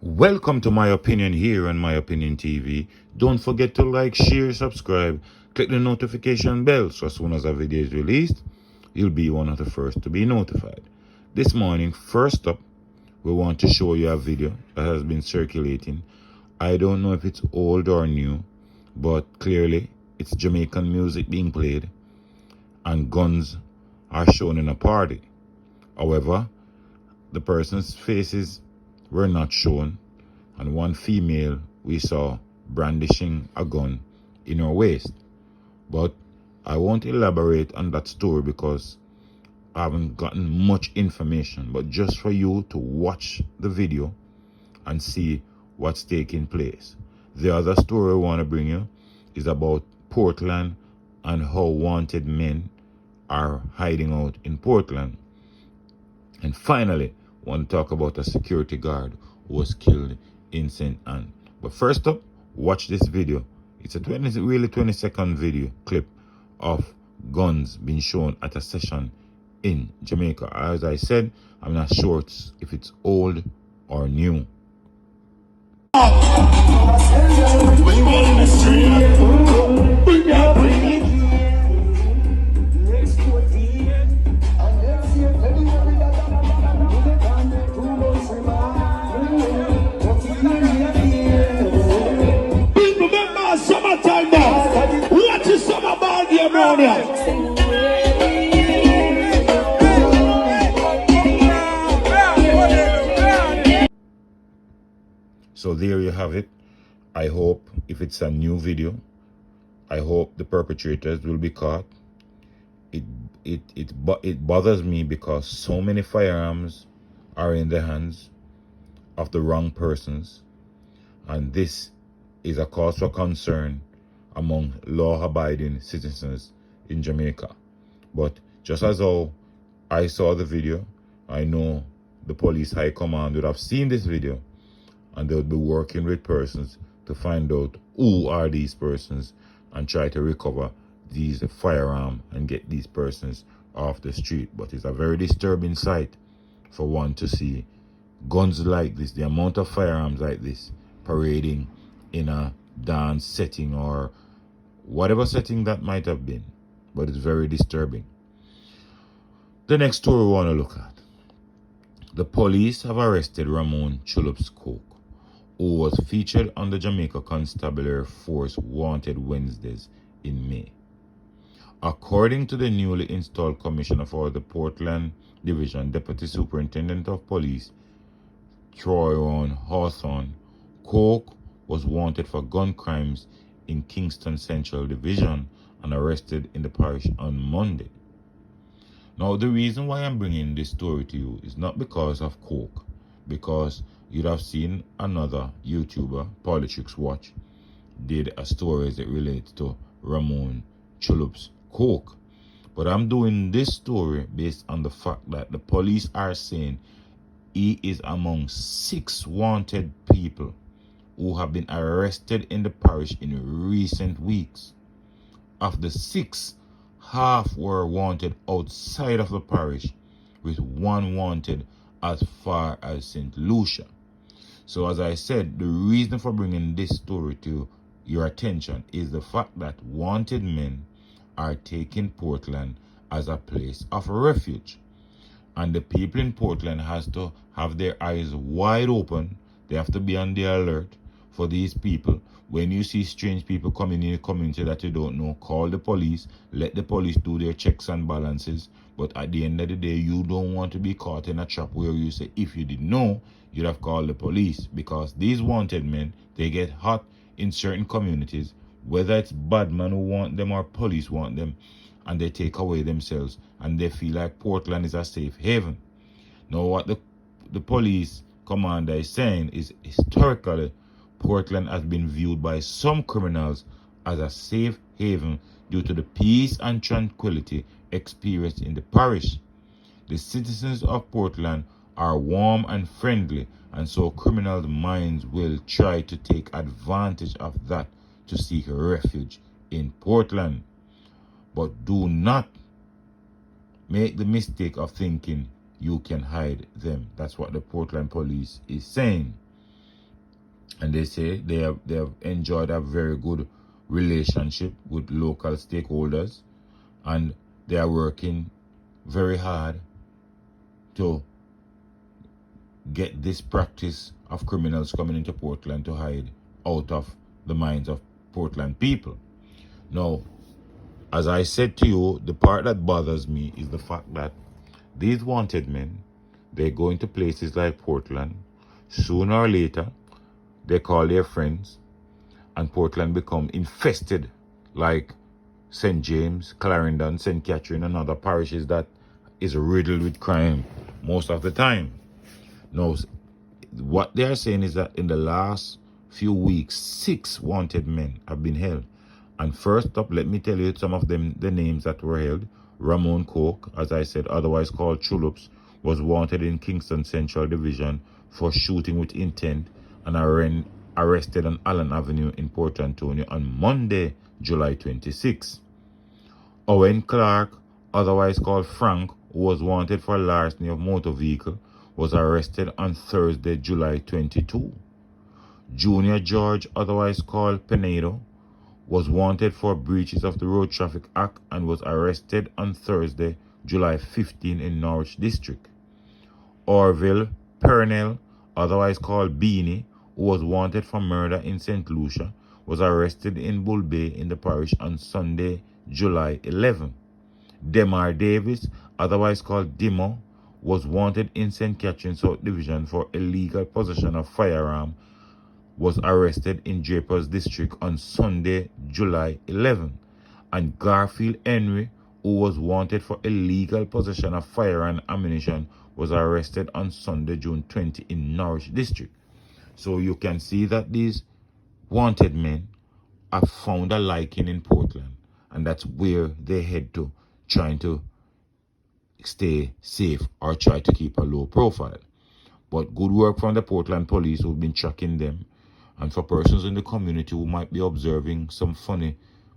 Welcome to My Opinion here on My Opinion TV. Don't forget to like, share, subscribe, click the notification bell so as soon as a video is released, you'll be one of the first to be notified. This morning, first up, we want to show you a video that has been circulating. I don't know if it's old or new, but clearly it's Jamaican music being played and guns are shown in a party. However, the person's faces were not shown, and one female we saw brandishing a gun in her waist. But I won't elaborate on that story because I haven't gotten much information, but just for you to watch the video and see what's taking place. The other story I want to bring you is about Portland and how wanted men are hiding out in Portland. And finally, I want to talk about a security guard who was killed in St. Anne. But first up, watch this video. It's a 20-second video clip of guns being shown at a session in Jamaica. As I said, I'm not sure if it's old or new. Summertime now. What is summer ball game round here? So there you have it. I hope if it's a new video, I hope the perpetrators will be caught. It bothers me because so many firearms are in the hands of the wrong persons, and this is a cause for concern among law-abiding citizens in Jamaica. But just as how I saw the video, I know the police high command would have seen this video, and they would be working with persons to find out who are these persons and try to recover these firearms and get these persons off the street. But it's a very disturbing sight for one to see guns like this, the amount of firearms like this parading in a dance setting or whatever setting that might have been. But it's very disturbing. The next story we want to look at. The police have arrested Ramon Chulup's Coke, who was featured on the Jamaica Constabulary Force Wanted Wednesdays in May. According to the newly installed Commissioner for the Portland Division, Deputy Superintendent of Police Troy Hawthorne, Coke was wanted for gun crimes in Kingston Central Division and arrested in the parish on Monday. Now, the reason why I'm bringing this story to you is not because of Coke, because you'd have seen another YouTuber, Politics Watch, did a story that relates to Ramon Chulup's Coke. But I'm doing this story based on the fact that the police are saying he is among 6 wanted people who have been arrested in the parish in recent weeks. Of the 6, half were wanted outside of the parish, with 1 wanted as far as St. Lucia. So as I said, the reason for bringing this story to your attention is the fact that wanted men are taking Portland as a place of refuge. And the people in Portland has to have their eyes wide open. They have to be on the alert for these people. When you see strange people coming in the community that you don't know, call the police. Let the police do their checks and balances. But at the end of the day, you don't want to be caught in a trap where you say, if you didn't know, you'd have called the police. Because these wanted men, they get hot in certain communities, whether it's bad men who want them or police want them, and they take away themselves, and they feel like Portland is a safe haven. Now, what the police commander is saying is, historically, Portland has been viewed by some criminals as a safe haven due to the peace and tranquility experienced in the parish. The citizens of Portland are warm and friendly, and so criminal minds will try to take advantage of that to seek refuge in Portland. But do not make the mistake of thinking you can hide them. That's what the Portland police is saying. And they say they have enjoyed a very good relationship with local stakeholders, and they are working very hard to get this practice of criminals coming into Portland to hide out of the minds of Portland people. Now, as I said to you, the part that bothers me is the fact that these wanted men, they go into places like Portland. Sooner or later, they call their friends, and Portland become infested like St. James, Clarendon, St. Catherine, and other parishes that is riddled with crime most of the time. Now, what they are saying is that in the last few weeks, 6 wanted men have been held. And first up, let me tell you some of them, the names that were held. Ramon Coke, as I said, otherwise called Chulops, was wanted in Kingston Central Division for shooting with intent and arrested on Allen Avenue in Port Antonio on Monday, July 26. Owen Clark, otherwise called Frank, who was wanted for larceny of motor vehicle, was arrested on Thursday, July 22. Junior George, otherwise called Pinedo, was wanted for breaches of the Road Traffic Act and was arrested on Thursday, July 15 in Norwich District. Orville Purnell, otherwise called Beanie, who was wanted for murder in St. Lucia, was arrested in Bull Bay in the parish on Sunday, July 11. Demar Davis, otherwise called Dimo, was wanted in St. Catherine South Division for illegal possession of firearm, was arrested in Drapers District on Sunday, July 11. And Garfield Henry, who was wanted for illegal possession of firearm and ammunition, was arrested on Sunday, June 20 in Norwich District. So you can see that these wanted men have found a liking in Portland, and that's where they head to, trying to stay safe or try to keep a low profile. But good work from the Portland police who've been tracking them. And for persons in the community who might be observing some funny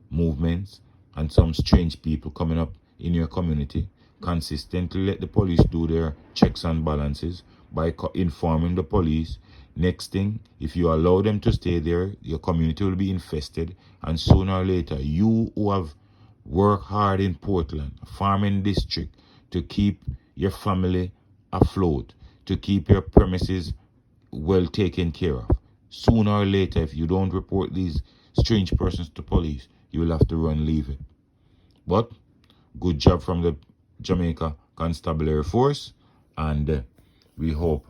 movements and some strange people coming up in your community, consistently let the police do their checks and balances by informing the police. Next thing, if you allow them to stay there, your community will be infested, and sooner or later, you who have worked hard in Portland, farming district, to keep your family afloat, to keep your premises well taken care of, sooner or later, if you don't report these strange persons to police, you will have to run leave it. But good job from the Jamaica Constabulary Force, and we hope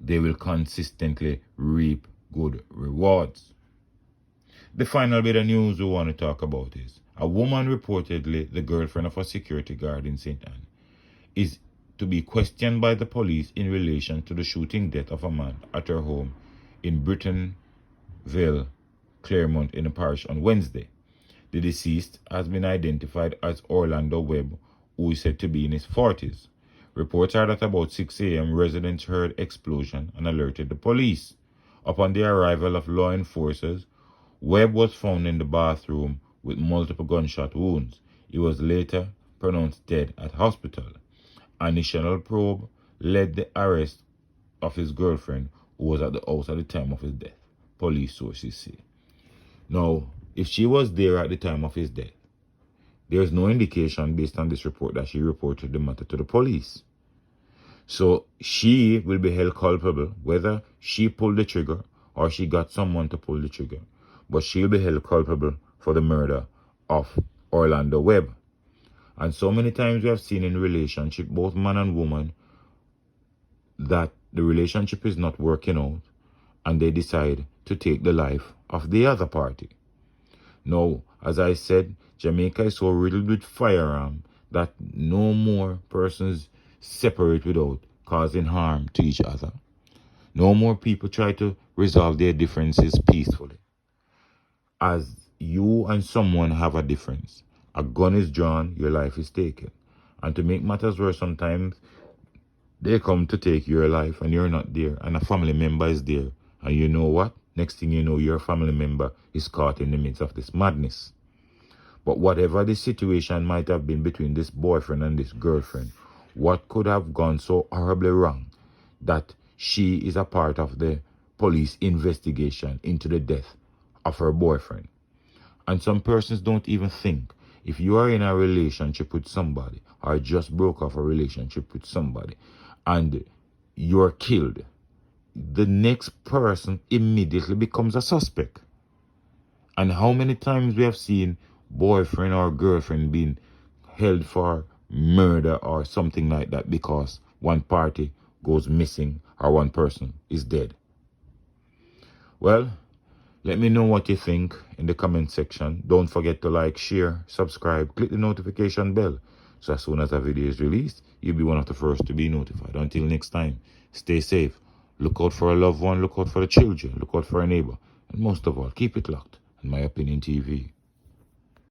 they will consistently reap good rewards. The final bit of news we want to talk about is a woman, reportedly the girlfriend of a security guard in St. Anne, is to be questioned by the police in relation to the shooting death of a man at her home in Brittonville, Claremont in the parish on Wednesday. The deceased has been identified as Orlando Webb, who is said to be in his 40s. Reports are that about 6 a.m. residents heard explosion and alerted the police. Upon the arrival of law enforcers, Webb was found in the bathroom with multiple gunshot wounds. He was later pronounced dead at hospital. An initial probe led the arrest of his girlfriend, who was at the house at the time of his death, police sources say. Now, if she was there at the time of his death, there is no indication based on this report that she reported the matter to the police. So she will be held culpable, whether she pulled the trigger or she got someone to pull the trigger. But she'll be held culpable for the murder of Orlando Webb. And so many times we have seen in relationship, both man and woman, that the relationship is not working out and they decide to take the life of the other party. Now, as I said, Jamaica is so riddled with firearm that no more persons separate without causing harm to each other. No more people try to resolve their differences peacefully. As you and someone have a difference, a gun is drawn, your life is taken. And to make matters worse, sometimes they come to take your life and you're not there, and a family member is there. And you know what? Next thing you know, your family member is caught in the midst of this madness. But whatever the situation might have been between this boyfriend and this girlfriend, what could have gone so horribly wrong that she is a part of the police investigation into the death of her boyfriend. And some persons don't even think, if you are in a relationship with somebody or just broke off a relationship with somebody and you're killed, the next person immediately becomes a suspect. And how many times we have seen boyfriend or girlfriend being held for murder or something like that because one party goes missing or one person is dead. Well, let me know what you think in the comment section. Don't forget to like, share, subscribe, click the notification bell. So as soon as a video is released, you'll be one of the first to be notified. Until next time, stay safe. Look out for a loved one. Look out for the children. Look out for a neighbor. And most of all, keep it locked on My Opinion TV.